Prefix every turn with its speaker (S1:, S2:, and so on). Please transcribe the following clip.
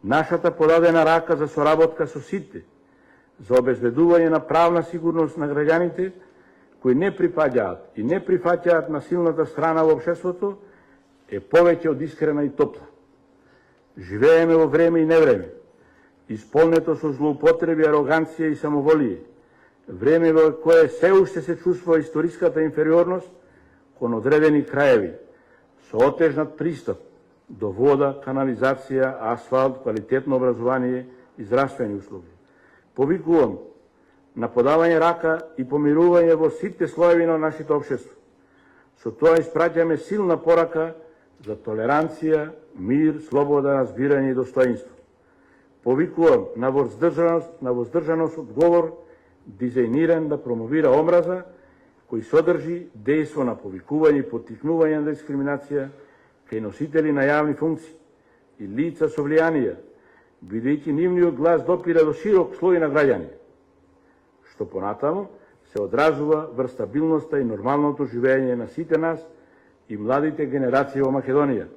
S1: Нашата подадена рака за соработка со сите, за обезбедување на правна сигурност на граѓаните кои не припаѓаат и не прифаќаат насилната страна во општеството, е повеќе од искрена и топла. Живееме во време и невреме, исполнето со злоупотреби, ароганција и самоволие, време во кое се уште се чувствува историската инфериорност кон одредени краеви, со отежнат пристап до вода, канализација, асфалт, квалитетно образование и здравствени услуги. Повикувам на подавање рака и помирување во сите слоеви на нашето општество. Со тоа испраќаме силна порака за толеранција, мир, слобода, разбирање и достоинство. Повикувам на воздржаност одговор, дизајниран да промовира омраза, кој содржи дејство на повикување и поттикнување на дискриминација кај носители на јавни функции и лица со влијанија, бидејќи нивниот глас допира до широк слој на граѓани, што понатаму се одразува врз стабилноста и нормалното живење на сите нас и младите генерации во Македонија.